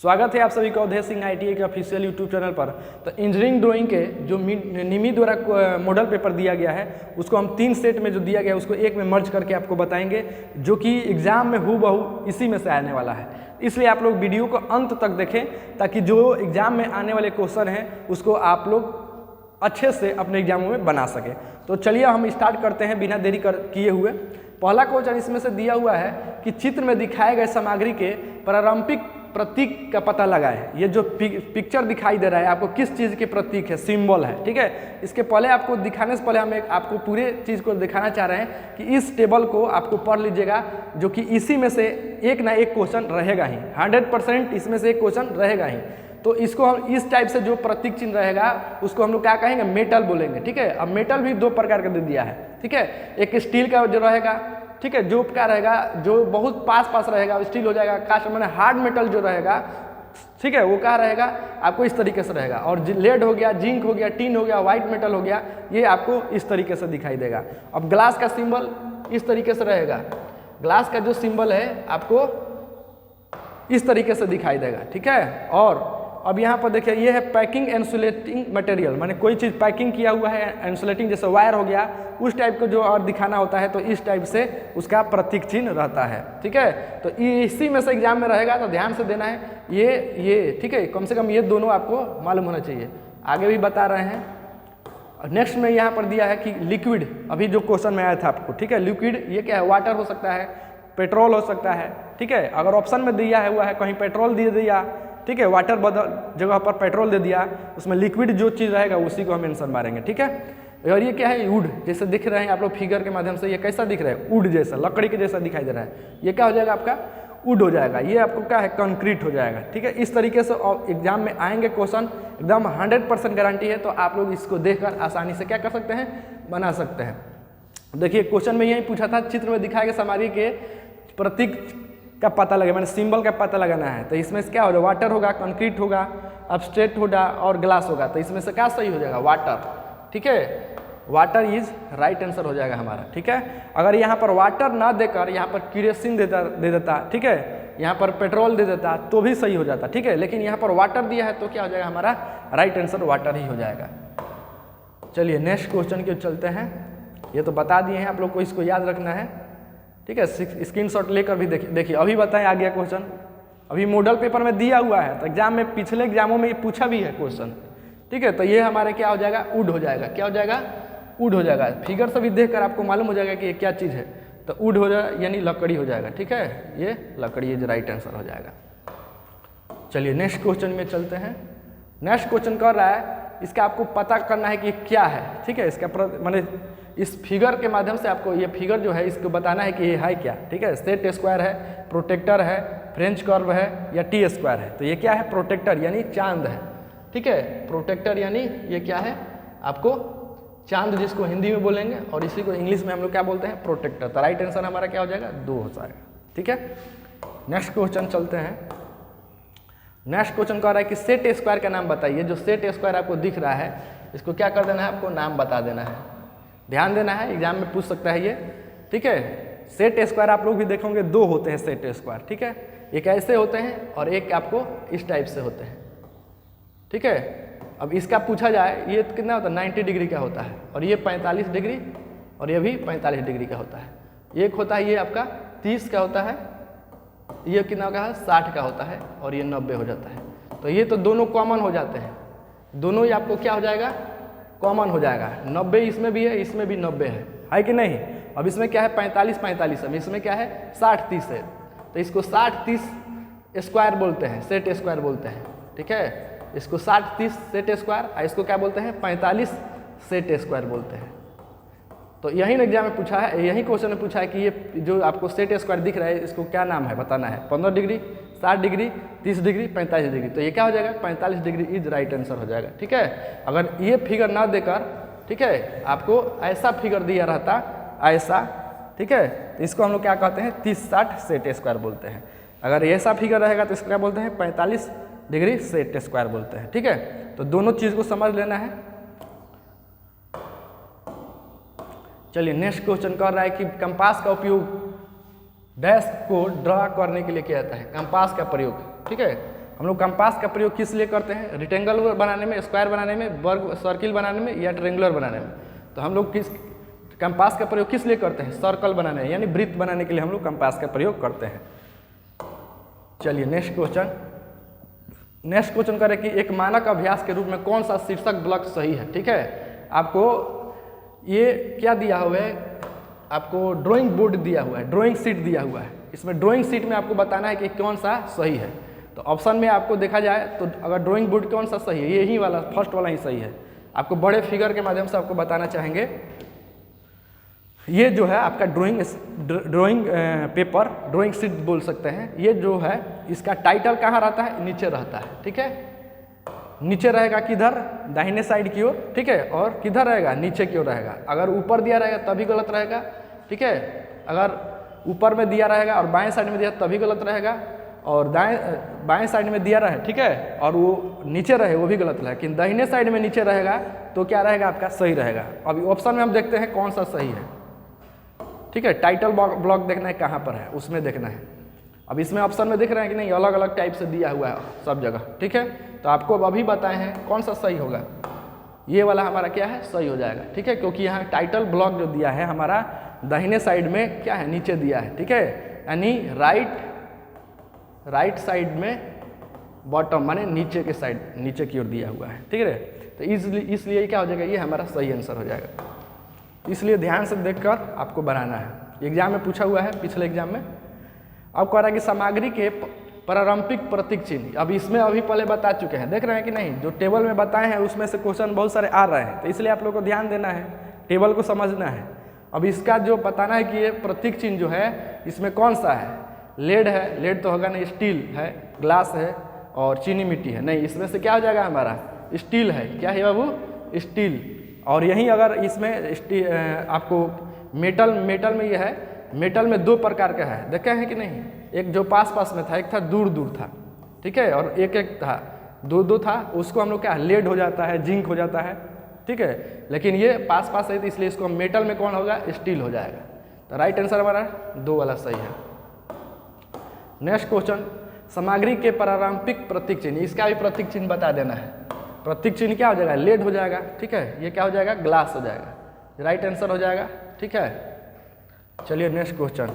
स्वागत है आप सभी का अवधेश सिंह ITA के ऑफिशियल यूट्यूब चैनल पर। तो इंजीनियरिंग ड्राइंग के जो निमी द्वारा मॉडल पेपर दिया गया है उसको हम 3 सेट में जो दिया गया है उसको एक में मर्ज करके आपको बताएंगे, जो कि एग्जाम में हूबहू इसी में से आने वाला है। इसलिए आप लोग वीडियो को अंत तक देखें ताकि जो एग्जाम में आने वाले क्वेश्चन हैं उसको आप लोग अच्छे से अपने एग्जामों में बना सके। तो चलिए हम स्टार्ट करते हैं बिना देरी किए हुए। पहला क्वेश्चन इसमें से दिया हुआ है कि चित्र में दिखाए गए सामग्री के प्रारंभिक प्रतीक का पता लगाएं। ये जो पिक्चर दिखाई दे रहा है आपको किस चीज़ के प्रतीक है, सिंबल है, ठीक है। इसके पहले आपको दिखाने से पहले हम आपको पूरे चीज़ को दिखाना चाह रहे हैं कि इस टेबल को आपको पढ़ लीजिएगा, जो कि इसी में से एक ना एक क्वेश्चन रहेगा ही, 100% इसमें से एक क्वेश्चन रहेगा ही। तो इसको हम इस टाइप से जो प्रतीक चिन्ह रहेगा उसको हम लोग क्या कहेंगे, मेटल बोलेंगे, ठीक है। अब मेटल भी 2 प्रकार का दे दिया है, ठीक है। एक स्टील का जो रहेगा, ठीक है, जो क्या रहेगा, जो बहुत पास रहेगा स्टील हो जाएगा। कास्ट मैंने हार्ड मेटल जो रहेगा, ठीक है, वो क्या रहेगा आपको इस तरीके से रहेगा। और लेड हो गया, जिंक हो गया, टीन हो गया, व्हाइट मेटल हो गया, ये आपको इस तरीके से दिखाई देगा। अब ग्लास का सिंबल इस तरीके से रहेगा। ग्लास का जो सिंबल है आपको इस तरीके से दिखाई देगा, ठीक है। और अब यहाँ पर देखिए ये है पैकिंग इंसुलेटिंग मटेरियल, माने कोई चीज़ पैकिंग किया हुआ है, इंसुलेटिंग जैसे वायर हो गया, उस टाइप को जो और दिखाना होता है तो इस टाइप से उसका प्रतीक चिन्ह रहता है, ठीक है। तो इसी में से एग्जाम में रहेगा तो ध्यान से देना है ये, ठीक है। कम से कम ये दोनों आपको मालूम होना चाहिए। आगे भी बता रहे हैं। नेक्स्ट में यहाँ पर दिया है कि लिक्विड, अभी जो क्वेश्चन में आया था आपको, ठीक है। लिक्विड ये क्या है, वाटर हो सकता है, पेट्रोल हो सकता है, ठीक है। अगर ऑप्शन में दिया हुआ है कहीं पेट्रोल दे दिया, ठीक है, वाटर बदल जगह पर पेट्रोल दे दिया, उसमें लिक्विड जो चीज़ रहेगा उसी को हम आंसर मारेंगे, ठीक है। और ये क्या है, वुड, जैसे दिख रहे हैं आप लोग फिगर के माध्यम से, ये कैसा दिख रहा है, वुड जैसा, लकड़ी के जैसा दिखाई दे रहा है, ये क्या हो जाएगा आपका वुड हो जाएगा। ये आपको क्या है, कंक्रीट हो जाएगा, ठीक है। इस तरीके से एग्जाम में आएंगे क्वेश्चन, एकदम 100% गारंटी है। तो आप लोग इसको देखकर आसानी से क्या कर सकते हैं, बना सकते हैं। देखिए क्वेश्चन में यही पूछा था, चित्र में दिखाए गए सामग्री के प्रतीक का पता लगे, मैंने सिंबल का पता लगाना है। तो इसमें से क्या होगा, वाटर होगा, कंक्रीट होगा, सबस्ट्रेट होगा और ग्लास होगा। तो इसमें से क्या सही हो जाएगा, वाटर, ठीक है। वाटर इज राइट आंसर हो जाएगा हमारा, ठीक है। अगर यहाँ पर वाटर ना देकर यहाँ पर केरोसिन दे देता, ठीक है, यहाँ पर पेट्रोल दे देता तो भी सही हो जाता, ठीक है। लेकिन यहाँ पर वाटर दिया है तो क्या हो जाएगा हमारा राइट आंसर वाटर ही हो जाएगा। चलिए नेक्स्ट क्वेश्चन के चलते हैं। ये तो बता दिए हैं, आप लोग को इसको याद रखना है, ठीक है। स्क्रीनशॉट लेकर भी देखिए अभी बताएं आ गया क्वेश्चन, अभी मॉडल पेपर में दिया हुआ है। तो एग्जाम में पिछले एग्जामों में ये पूछा भी है क्वेश्चन, ठीक है। तो ये हमारे क्या हो जाएगा, वुड हो जाएगा, क्या हो जाएगा, वुड हो जाएगा। फिगर से भी देखकर आपको मालूम हो जाएगा कि ये क्या चीज़ है। तो वुड हो जाएगा यानी लकड़ी हो जाएगा, ठीक है। ये लकड़ी इज राइट आंसर हो जाएगा। चलिए नेक्स्ट क्वेश्चन में चलते हैं। नेक्स्ट क्वेश्चन कर रहा है, इसका आपको पता करना है कि ये क्या है, ठीक है। इसका माने इस फिगर के माध्यम से आपको ये फिगर जो है इसको बताना है कि ये है क्या, ठीक है। सेट स्क्वायर है, प्रोटेक्टर है, फ्रेंच कर्व है या टी स्क्वायर है। तो ये क्या है, प्रोटेक्टर यानी चांद है, ठीक है। प्रोटेक्टर यानी ये क्या है, आपको चांद जिसको हिंदी में बोलेंगे और इसी को इंग्लिश में हम लोग क्या बोलते हैं, प्रोटेक्टर। तो राइट आंसर हमारा क्या हो जाएगा, 2 हो जाएगा, ठीक है। नेक्स्ट क्वेश्चन चलते हैं। नेक्स्ट क्वेश्चन कह रहा है कि सेट स्क्वायर का नाम बताइए। जो सेट स्क्वायर आपको दिख रहा है इसको क्या कर देना है, आपको नाम बता देना है, ध्यान देना है, एग्जाम में पूछ सकता है ये, ठीक है। सेट स्क्वायर आप लोग भी देखोगे 2 होते हैं सेट स्क्वायर, ठीक है। एक ऐसे होते हैं और एक आपको इस टाइप से होते हैं, ठीक है। अब इसका पूछा जाए ये कितना होता है, 90 डिग्री का होता है, और ये 45 डिग्री और ये भी 45 डिग्री का होता है। एक होता है ये आपका 30 का होता है, ये कितना का है 60 का होता है, और ये 90 हो जाता है। तो ये तो दोनों कॉमन हो जाते हैं, दोनों ही आपको क्या हो जाएगा, कॉमन हो जाएगा। 90 इसमें भी है, इसमें भी 90 है कि नहीं। अब इसमें क्या है 45-45, अब इसमें क्या है 60-30 है। तो इसको 60-30 स्क्वायर बोलते हैं, सेट स्क्वायर बोलते हैं, ठीक है। इसको 60-30 सेट स्क्वायर, इसको क्या बोलते हैं 45 सेट स्क्वायर बोलते हैं। तो यही एग्जाम में पूछा है, यही क्वेश्चन में पूछा है कि ये जो आपको सेट स्क्वायर दिख रहा है इसको क्या नाम है बताना है। 15 डिग्री, 60 डिग्री, 30 डिग्री, 45 डिग्री। तो ये क्या हो जाएगा, 45 डिग्री इज राइट आंसर हो जाएगा, ठीक है। अगर ये फिगर ना देकर, ठीक है, आपको ऐसा फिगर दिया रहता, ऐसा, ठीक है, तो इसको हम लोग क्या कहते हैं 30-60 सेट स्क्वायर बोलते हैं। अगर ऐसा फिगर रहेगा तो इसको क्या बोलते हैं 45 डिग्री सेट स्क्वायर बोलते हैं, ठीक है। तो दोनों चीज़ को समझ लेना है। चलिए नेक्स्ट क्वेश्चन कर रहा है कि कंपास का उपयोग डैश को ड्रा करने के लिए किया जाता है, कंपास का प्रयोग, ठीक है। हम लोग कंपास का प्रयोग किस लिए करते हैं? रेक्टेंगल बनाने में, स्क्वायर बनाने में, वर्ग सर्किल बनाने में या ट्रेंगुलर बनाने में। तो हम लोग किस कंपास का प्रयोग किस लिए करते हैं? सर्कल बनाने यानी वृत्त बनाने के लिए हम लोग कंपास का प्रयोग करते हैं। चलिए नेक्स्ट क्वेश्चन करें कि एक मानक अभ्यास के रूप में कौन सा शीर्षक ब्लॉक सही है। ठीक है, आपको ये क्या दिया हुआ है? आपको ड्राइंग बोर्ड दिया हुआ है, ड्राइंग शीट दिया हुआ है। इसमें ड्राइंग शीट में आपको बताना है कि कौन सा सही है। तो ऑप्शन में आपको देखा जाए तो अगर ड्राइंग बोर्ड कौन सा सही है, यही वाला फर्स्ट वाला ही सही है। आपको बड़े फिगर के माध्यम से आपको बताना चाहेंगे। ये जो है आपका ड्राइंग पेपर, ड्राइंग शीट बोल सकते हैं। ये जो है इसका टाइटल कहाँ रहता है? नीचे रहता है। ठीक है, नीचे रहेगा किधर? दाहिने साइड की ओर। ठीक है, और किधर रहेगा? नीचे की ओर रहेगा। अगर ऊपर दिया रहेगा तभी गलत रहेगा। ठीक है, अगर ऊपर में दिया रहेगा और बाएं साइड में दिया तभी गलत रहेगा, और बाएं साइड में दिया रहे, ठीक है, और वो नीचे रहे वो भी गलत रहेगा। लेकिन दाहिने साइड में नीचे रहेगा तो क्या रहेगा? आपका सही रहेगा। अभी ऑप्शन में हम देखते हैं कौन सा सही है। ठीक है, टाइटल ब्लॉक देखना है कहाँ पर है, उसमें देखना है। अब इसमें ऑप्शन में दिख रहे हैं कि नहीं, अलग अलग टाइप से दिया हुआ है सब जगह। ठीक है, तो आपको अभी बताए हैं कौन सा सही होगा। ये वाला हमारा क्या है? सही हो जाएगा। ठीक है, क्योंकि यहाँ टाइटल ब्लॉक जो दिया है हमारा दाहिने साइड में क्या है? नीचे दिया है। ठीक है, यानी राइट साइड में बॉटम माने नीचे के साइड, नीचे की ओर दिया हुआ है। ठीक है, तो इसलिए क्या हो जाएगा? ये हमारा सही आंसर हो जाएगा। इसलिए ध्यान से देखकर आपको बनाना है। एग्जाम में पूछा हुआ है, पिछले एग्जाम में। अब कह रहा है कि सामग्री के पारंपरिक प्रतीक चिन्ह। अब इसमें अभी पहले बता चुके हैं, देख रहे हैं कि नहीं? जो टेबल में बताए हैं उसमें से क्वेश्चन बहुत सारे आ रहे हैं, तो इसलिए आप लोग को ध्यान देना है, टेबल को समझना है। अब इसका जो बताना है कि ये प्रतीक चिन्ह जो है इसमें कौन सा है? लेड है, लेड तो होगा नहीं, स्टील है, ग्लास है और चीनी मिट्टी है। नहीं, इसमें से क्या हो जाएगा? हमारा स्टील है। क्या है बाबू? स्टील। और यहीं अगर इसमें आपको मेटल में ये है, मेटल में दो प्रकार का है, देखे हैं कि नहीं? एक जो पास में था, एक था दूर था। ठीक है, और एक था दो था, उसको हम लोग क्या लेड हो जाता है, जिंक हो जाता है। ठीक है, लेकिन ये पास है तो इसलिए इसको मेटल में कौन होगा? स्टील हो जाएगा। तो राइट आंसर हमारा 2 वाला सही है। नेक्स्ट क्वेश्चन, सामग्री के पारंपरिक प्रतीक चिन्ह। इसका भी प्रतीक चिन्ह बता देना है। प्रतीक चिन्ह क्या हो जाएगा? लेड हो जाएगा। ठीक है, ये क्या हो जाएगा? ग्लास हो जाएगा। राइट आंसर हो जाएगा। ठीक है, चलिए नेक्स्ट क्वेश्चन।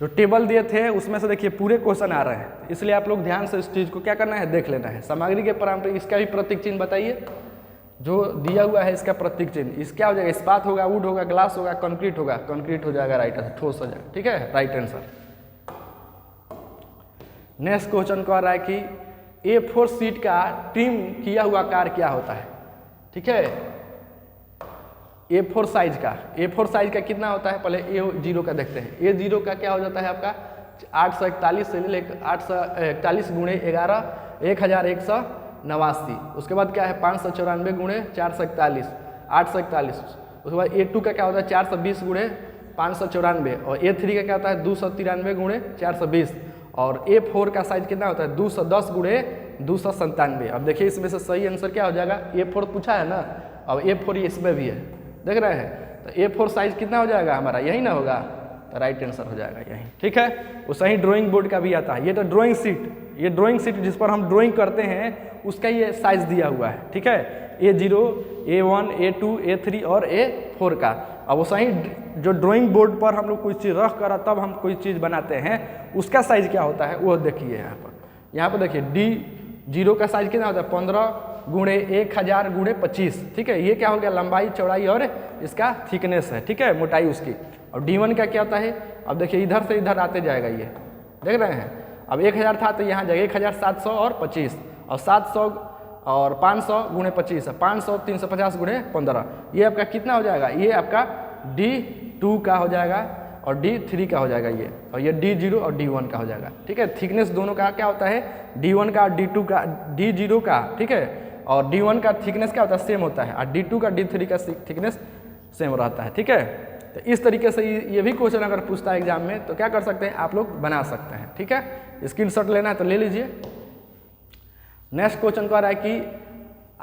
जो टेबल दिए थे उसमें से देखिए पूरे क्वेश्चन आ रहे हैं, इसलिए आप लोग ध्यान से इस चीज़ को क्या करना है? देख लेना है। सामग्री के पारंपरिक, इसका भी प्रतीक चिन्ह बताइए। जो दिया हुआ है इसका प्रतीक चिन्ह, इस क्या हो जाएगा? इस्पात होगा, वुड होगा, ग्लास होगा, कंक्रीट होगा। कंक्रीट हो जाएगा राइट आंसर, ठोस हो जाएगा। ठीक है, राइट आंसर। नेक्स्ट क्वेश्चन कह रहा है कि A4 शीट का ट्रिम किया हुआ आकार क्या होता है? ठीक है, A4 साइज का कितना होता है? पहले A0 का देखते हैं। A0 का क्या हो जाता है आपका? 841 से लेकर 841 गुणे 11 1189। उसके बाद क्या है? 594 गुणे 441 841। उसके बाद A2 का क्या होता है? 420 गुणे 594। और A3 का क्या होता है? 293 गुणे 420। और A4 का साइज कितना होता है? 210 गुणे 297। अब देखिए इसमें से सही आंसर क्या हो जाएगा? A4 पूछा है ना, अब A4 इसमें भी है, देख रहे हैं? तो A4 साइज कितना हो जाएगा हमारा? यही ना होगा, तो राइट आंसर हो जाएगा यही। ठीक है, वैसे ही ड्राइंग बोर्ड का भी आता है। ये तो ड्राइंग शीट जिस पर हम ड्राइंग करते हैं उसका ये साइज दिया हुआ है। ठीक है, A0, A1, A2, A3 और A4 का। अब वैसा ही जो ड्राइंग बोर्ड पर हम लोग कोई चीज़ रख कर तब हम कोई चीज़ बनाते हैं, उसका साइज क्या होता है वो देखिए यहाँ पर देखिए D0 का साइज कितना होता है? 15 गुणे 1000 गुणे 25। ठीक है, ये क्या हो गया? लंबाई, चौड़ाई और इसका थिकनेस है। ठीक है, मोटाई उसकी। और D1 का क्या होता है? अब देखिए इधर से इधर आते जाएगा, ये देख रहे हैं? अब 1000 था तो यहाँ जाएगा 1700 और 25, और 700 और 500 गुणे 25 है, 500 350 गुणे 15। ये आपका कितना हो जाएगा? ये आपका D2 का हो जाएगा और D3 का हो जाएगा ये, और ये D0 और D1 का हो जाएगा। ठीक है, थिकनेस दोनों का क्या होता है? D1 का और D2 का, D0 का, ठीक है, और D1 का थिकनेस क्या होता है? सेम होता है, और D2 का D3 का थिकनेस सेम रहता है। ठीक है, तो इस तरीके से ये भी क्वेश्चन अगर पूछता है एग्जाम में तो क्या कर सकते हैं? आप लोग बना सकते हैं। ठीक है, स्क्रीनशॉट लेना है तो ले लीजिए। नेक्स्ट क्वेश्चन कह रहा है कि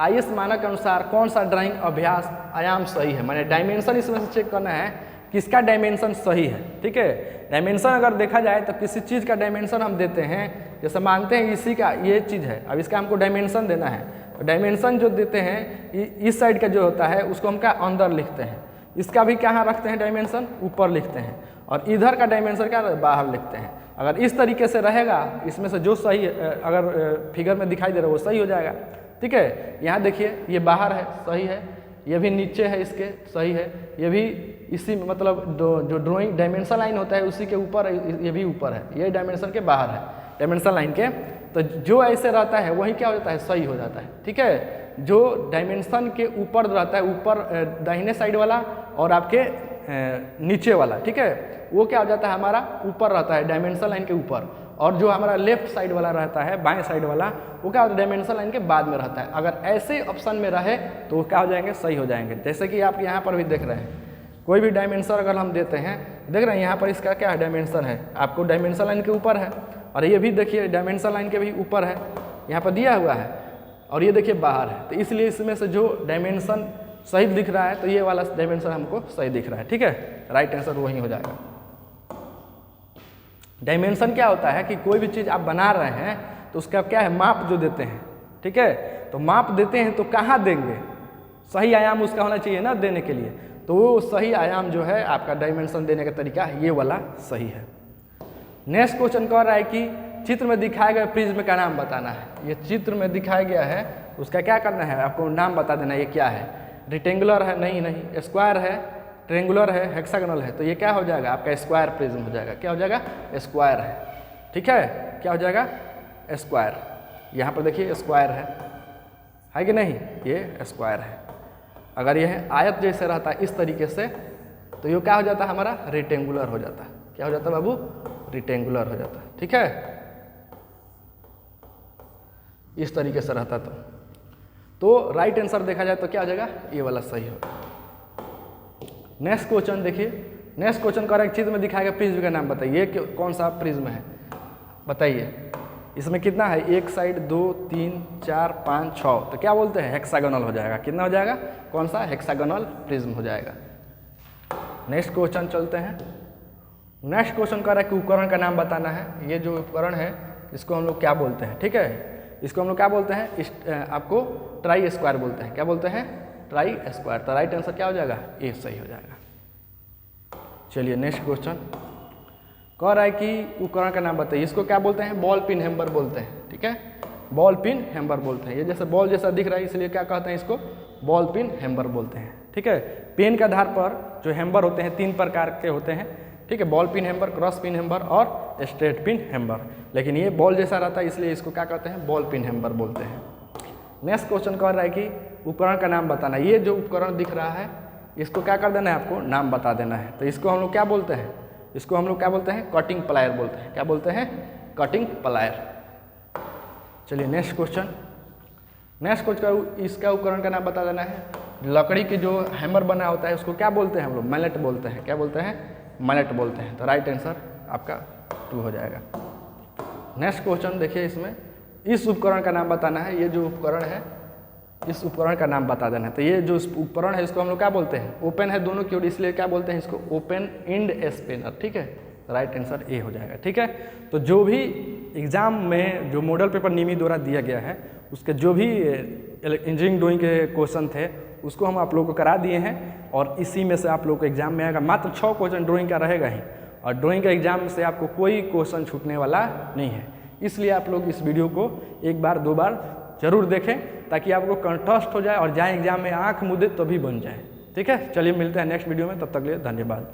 IS मानक के अनुसार कौन सा ड्राइंग अभ्यास आयाम सही है? माने डायमेंशन इसमें से चेक करना है किसका डायमेंशन सही है। ठीक है, डायमेंशन अगर देखा जाए तो किसी चीज़ का डायमेंशन हम देते हैं, जैसे मानते हैं इसी का ये चीज़ है, अब इसका हमको डायमेंशन देना है, तो डायमेंशन जो देते हैं इस साइड का जो होता है उसको हम क्या अंदर लिखते हैं, इसका भी कहाँ रखते हैं डायमेंशन, ऊपर लिखते हैं, और इधर का डायमेंशन क्या बाहर लिखते हैं। अगर इस तरीके से रहेगा, इसमें से जो सही अगर फिगर में दिखाई दे रहा है वो सही हो जाएगा। ठीक है, यहाँ देखिए ये बाहर है, सही है, ये भी नीचे है इसके, सही है, ये भी इसी मतलब जो ड्राइंग डायमेंशन लाइन होता है उसी के ऊपर, ये भी ऊपर है, ये डायमेंशन के बाहर है डायमेंशन लाइन के। तो जो ऐसे रहता है वही क्या हो जाता है, सही हो जाता है। ठीक है, जो डायमेंशन के ऊपर रहता है, ऊपर दाहिने साइड वाला और आपके नीचे वाला, ठीक है, वो क्या हो जाता है हमारा ऊपर रहता है डायमेंशन लाइन के ऊपर, और जो हमारा लेफ्ट साइड वाला रहता है बाएं साइड वाला वो क्या होता है डायमेंशन लाइन के बाद में रहता है। अगर ऐसे ऑप्शन में रहे तो वो क्या हो जाएंगे, सही हो जाएंगे। जैसे कि आप यहाँ पर भी देख रहे हैं, कोई भी डायमेंशन अगर हम देते हैं, देख रहे हैं यहाँ पर इसका क्या है डायमेंशन है, आपको डायमेंशन लाइन के ऊपर है, और ये भी देखिए डायमेंशन लाइन के भी ऊपर है, यहाँ पर दिया हुआ है, और ये देखिए बाहर है। तो इसलिए इसमें से जो डायमेंशन सही दिख रहा है तो ये वाला डायमेंशन हमको सही दिख रहा है। ठीक है, राइट आंसर वही हो जाएगा। डायमेंशन क्या होता है कि कोई भी चीज़ आप बना रहे हैं तो उसका क्या है माप जो देते हैं। ठीक है, तो माप देते हैं तो कहाँ देंगे, सही आयाम उसका होना चाहिए ना देने के लिए, तो वो सही आयाम जो है आपका डायमेंशन देने का तरीका ये वाला सही है। नेक्स्ट क्वेश्चन कह रहा है कि चित्र में दिखाए गए प्रिज्म का नाम बताना है। ये चित्र में दिखाया गया है, उसका क्या करना है, आपको नाम बता देना है। ये क्या है, रेक्टेंगुलर है, नहीं, स्क्वायर है, ट्रेंगुलर है, हेक्सागोनल है, तो ये क्या हो जाएगा आपका स्क्वायर प्रिज्म हो जाएगा। क्या हो जाएगा, स्क्वायर है। ठीक है, क्या हो जाएगा, स्क्वायर। यहाँ पर देखिए स्क्वायर है कि नहीं, ये स्क्वायर है। अगर यह आयत जैसे रहता है इस तरीके से तो ये क्या हो जाता है हमारा रेक्टेंगुलर हो जाता है। क्या हो जाता है बाबू, रेक्टेंगुलर हो जाता है। ठीक है, इस तरीके से रहता तो राइट आंसर देखा जाए तो क्या हो जाएगा, ये वाला सही होगा। नेक्स्ट क्वेश्चन देखिए, नेक्स्ट क्वेश्चन का एक चित्र में दिखाएगा प्रिज्म का नाम बताइए, कौन सा प्रिज्म है बताइए। इसमें कितना है, एक साइड 2 3 4 5 6, तो क्या बोलते हैं हेक्सागोनल हो जाएगा। कितना हो जाएगा, कौन सा, हेक्सागोनल प्रिज्म हो जाएगा। नेक्स्ट क्वेश्चन चलते हैं। नेक्स्ट क्वेश्चन कह रहा है कि उपकरण का नाम बताना है। ये जो उपकरण है इसको हम लोग क्या बोलते हैं, ठीक है, इसको हम लोग क्या बोलते हैं, आपको ट्राई स्क्वायर बोलते हैं। क्या बोलते हैं, ट्राई स्क्वायर। तो राइट आंसर क्या हो जाएगा, ए सही हो जाएगा। चलिए नेक्स्ट क्वेश्चन कह रहा है कि उपकरण का नाम बताइए। इसको क्या बोलते हैं, बॉल पिन हैमर बोलते हैं। ठीक है, बॉल पिन हैमर बोलते हैं। ये जैसे बॉल जैसा दिख रहा है इसलिए क्या कहते हैं, इसको बॉल पिन हैमर बोलते हैं। ठीक है, पेन के आधार पर जो हैमर होते हैं 3 प्रकार के होते हैं। ठीक है, ball pin hammer, cross pin hammer और स्ट्रेट पिन हैमर, लेकिन ये बॉल जैसा रहता है इसलिए इसको क्या कहते हैं, बॉल पिन हैमर बोलते हैं। नेक्स्ट क्वेश्चन कह रहा है कि उपकरण का नाम बताना। ये जो उपकरण दिख रहा है इसको क्या कर देना है, आपको नाम बता देना है। तो इसको हम लोग क्या बोलते हैं, इसको हम लोग क्या बोलते हैं, कटिंग प्लायर बोलते हैं। क्या बोलते हैं, कटिंग प्लायर। चलिए नेक्स्ट क्वेश्चन। नेक्स्ट क्वेश्चन इसका उपकरण का नाम बता देना है। लकड़ी की जो हैमर बना होता है उसको क्या बोलते हैं हम लोग, मैलेट बोलते हैं। क्या बोलते हैं, मैलेट बोलते हैं। तो राइट आंसर आपका 2 हो जाएगा। नेक्स्ट क्वेश्चन देखिए, इसमें इस उपकरण का नाम बताना है। ये जो उपकरण है इस उपकरण का नाम बता देना है। तो ये जो उपकरण है इसको हम लोग क्या बोलते हैं, ओपन है दोनों की ओर इसलिए क्या बोलते हैं इसको, ओपन एंड स्पेनर। ठीक है, राइट आंसर ए हो जाएगा। ठीक है, तो जो भी एग्जाम में जो मॉडल पेपर निमी द्वारा दिया गया है उसके जो भी इंजीनियरिंग ड्राइंग के क्वेश्चन थे उसको हम आप लोगों को करा दिए हैं, और इसी में से आप लोग को एग्जाम में आएगा। मात्र 6 क्वेश्चन ड्राइंग का रहेगा ही, और ड्राइंग का एग्जाम से आपको कोई क्वेश्चन छूटने वाला नहीं है। इसलिए आप लोग इस वीडियो को 1 बार 2 बार जरूर देखें ताकि आपको कंटस्ट हो जाए और जाए एग्जाम में आंख मुदे तो भी बन जाए। ठीक है, चलिए मिलते हैं नेक्स्ट वीडियो में, तब तक के लिए धन्यवाद।